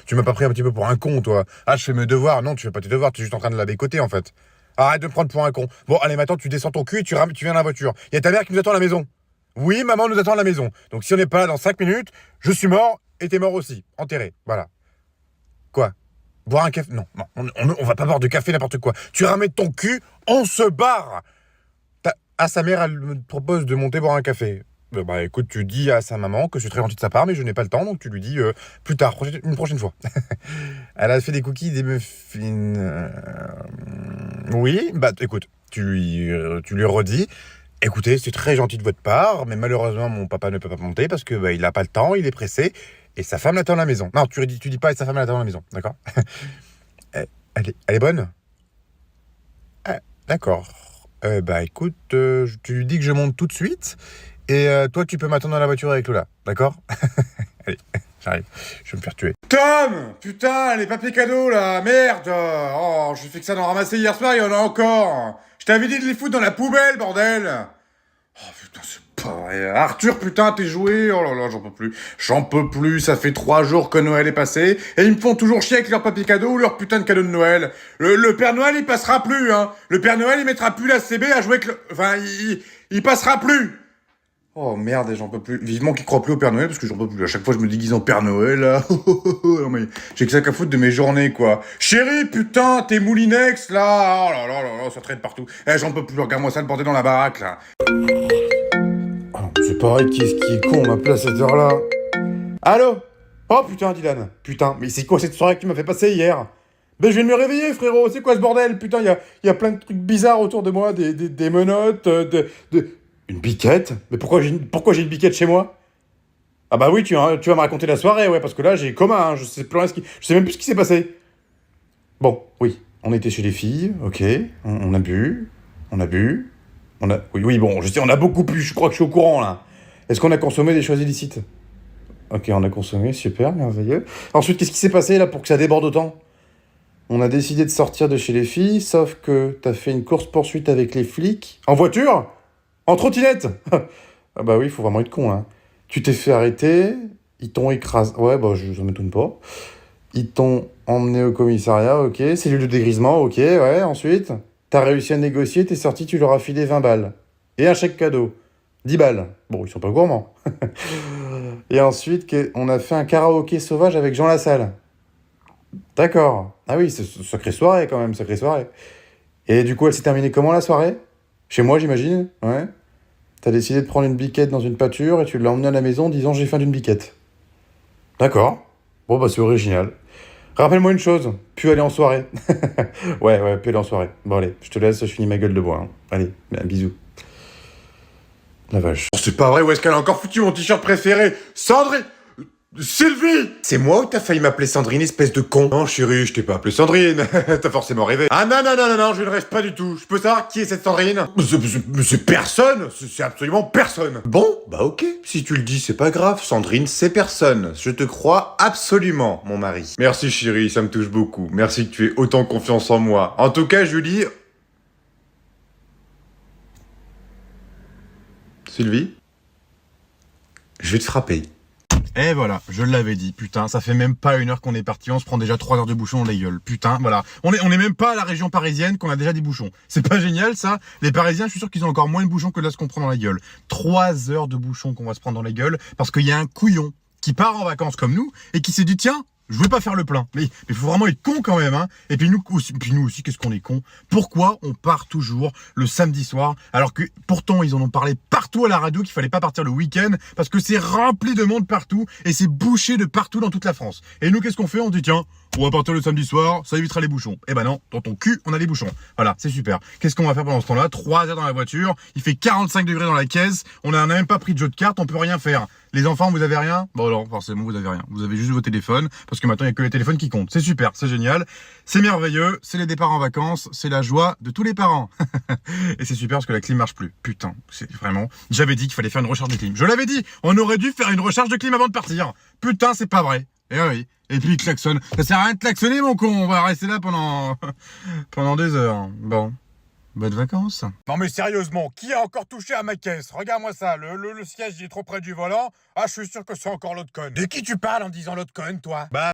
Tu m'as pas pris un petit peu pour un con, toi. Ah, je fais mes devoirs. Non, tu fais pas tes devoirs, tu es juste en train de la bécoter, en fait. Arrête de me prendre pour un con. Bon, allez, maintenant, tu descends ton cul et tu viens dans la voiture. Il y a ta mère qui nous attend à la maison. Oui, maman nous attend à la maison. Donc, si on n'est pas là dans 5 minutes, je suis mort et t'es mort aussi. Enterré. Voilà. Quoi? Boire un café? Non, non, on va pas boire de café, n'importe quoi. Tu ramènes ton cul, on se barre. Ah, sa mère, elle me propose de monter boire un café. Bah écoute, tu dis à sa maman que je suis très gentil de sa part, mais je n'ai pas le temps, donc tu lui dis plus tard, une prochaine fois. Elle a fait des cookies, des muffins. Oui, bah écoute, tu lui redis. Écoutez, c'est très gentil de votre part, mais malheureusement, mon papa ne peut pas monter parce que il n'a pas le temps, il est pressé, et sa femme l'attend à la maison. Non, tu dis pas et sa femme l'attend à la maison, d'accord? Elle est bonne? Ah, d'accord. Bah écoute, tu lui dis que je monte tout de suite, et toi tu peux m'attendre dans la voiture avec Lola, d'accord? Allez, j'arrive, je vais me faire tuer. Tom! Putain, les papiers cadeaux là, merde! Oh, j'ai fait que ça d'en ramasser hier soir, il y en a encore! Je t'avais dit de les foutre dans la poubelle, bordel! Oh putain, c'est pas vrai. Arthur, putain, t'es joué. Oh là là, j'en peux plus. J'en peux plus. Ça fait 3 jours que Noël est passé. Et ils me font toujours chier avec leur papier cadeau ou leur putain de cadeau de Noël. Le Père Noël, il passera plus, hein. Le Père Noël, il mettra plus la CB à jouer avec le... Enfin, il passera plus. Oh merde, j'en peux plus. Vivement qu'ils croient plus au Père Noël parce que j'en peux plus. À chaque fois, je me déguise en Père Noël, là. Non mais, j'ai que ça qu'à foutre de mes journées, quoi. Chérie, putain, t'es moulinex, là. Oh là là là là, ça traîne partout. Eh, j'en peux plus. Regarde-moi ça, le bordel dans la baraque, là. C'est pareil, qui est con, on m'appelle à cette heure-là. Allô? Oh putain, Dylan. Putain, mais c'est quoi cette soirée que tu m'as fait passer hier? Ben je viens de me réveiller, frérot. C'est quoi ce bordel? Putain, il y a plein de trucs bizarres autour de moi. Des menottes, Une biquette? Mais pourquoi j'ai une biquette chez moi? Ah bah oui, tu vas me raconter la soirée, ouais, parce que là, j'ai coma, hein, je sais même plus ce qui s'est passé. Bon, oui, on était chez les filles, ok, on a bu, oui, bon, je sais, on a beaucoup bu, je crois que je suis au courant, là. Est-ce qu'on a consommé des choses illicites? Ok, on a consommé, super, merveilleux. Ensuite, qu'est-ce qui s'est passé, là, pour que ça déborde autant? On a décidé de sortir de chez les filles, sauf que t'as fait une course-poursuite avec les flics. En voiture? En trottinette? Ah bah oui, faut vraiment être con, hein. Tu t'es fait arrêter, ils t'ont écrasé... Ouais, bah, ça m'étonne pas. Ils t'ont emmené au commissariat, ok. Cellule de dégrisement, ok, ouais. Ensuite, t'as réussi à négocier, t'es sorti, tu leur as filé 20 balles. Et un chèque cadeau. 10 balles. Bon, ils sont pas gourmands. Et ensuite, on a fait un karaoké sauvage avec Jean Lassalle. D'accord. Ah oui, c'est sacrée soirée quand même, sacrée soirée. Et du coup, elle s'est terminée comment la soirée? Chez moi, j'imagine? Ouais. T'as décidé de prendre une biquette dans une pâture et tu l'as emmenée à la maison en disant j'ai faim d'une biquette. D'accord. Bon, bah c'est original. Rappelle-moi une chose, puis aller en soirée. Ouais, puis aller en soirée. Bon allez, je te laisse, je finis ma gueule de bois, hein. Allez, un bisou. La vache. Oh, c'est pas vrai, où est-ce qu'elle a encore foutu mon t-shirt préféré? Sandrine! Sylvie! C'est moi ou t'as failli m'appeler Sandrine, espèce de con? Non, chérie, je t'ai pas appelé Sandrine. T'as forcément rêvé. Ah non, non, non, non, non, je ne rêve pas du tout. Je peux savoir qui est cette Sandrine? C'est personne. C'est absolument personne. Bon, bah ok. Si tu le dis, c'est pas grave. Sandrine, c'est personne. Je te crois absolument, mon mari. Merci, chérie, ça me touche beaucoup. Merci que tu aies autant confiance en moi. En tout cas, Julie... Sylvie? Je vais te frapper. Et voilà, je l'avais dit, putain, ça fait même pas 1 heure qu'on est parti, on se prend déjà 3 heures de bouchons dans la gueule, putain, voilà. On est même pas à la région parisienne qu'on a déjà des bouchons. C'est pas génial, ça? Les Parisiens, je suis sûr qu'ils ont encore moins de bouchons que là ce qu'on prend dans la gueule. 3 heures de bouchons qu'on va se prendre dans la gueule parce qu'il y a un couillon qui part en vacances comme nous et qui s'est dit, tiens, je veux pas faire le plein. Mais faut vraiment être con quand même, hein. Et puis nous aussi, qu'est-ce qu'on est con. Pourquoi on part toujours le samedi soir alors que pourtant ils en ont parlé partout à la radio qu'il fallait pas partir le week-end parce que c'est rempli de monde partout et c'est bouché de partout dans toute la France. Et nous, qu'est-ce qu'on fait? On dit tiens, on va partir le samedi soir, ça évitera les bouchons. Eh ben non, dans ton cul, on a des bouchons. Voilà, c'est super. Qu'est-ce qu'on va faire pendant ce temps-là? 3 heures dans la voiture, il fait 45 degrés dans la caisse, on n'a même pas pris de jeu de cartes, on peut rien faire. Les enfants, vous avez rien? Bon non, forcément, vous avez rien. Vous avez juste vos téléphones, parce que maintenant, il n'y a que les téléphones qui comptent. C'est super, c'est génial, c'est merveilleux, c'est les départs en vacances, c'est la joie de tous les parents. Et c'est super parce que la clim marche plus. Putain, c'est vraiment... J'avais dit qu'il fallait faire une recharge de clim. Je l'avais dit, on aurait dû faire une recharge de clim avant de partir. Putain, c'est pas vrai. Eh oui. Et puis il klaxonne. Ça sert à rien de klaxonner, mon con. On va rester là pendant des heures. Bon. Bonnes vacances. Non mais sérieusement, qui a encore touché à ma caisse? Regarde-moi ça, le siège il est trop près du volant. Ah, je suis sûr que c'est encore l'autre conne. De qui tu parles en disant l'autre conne, toi? Bah,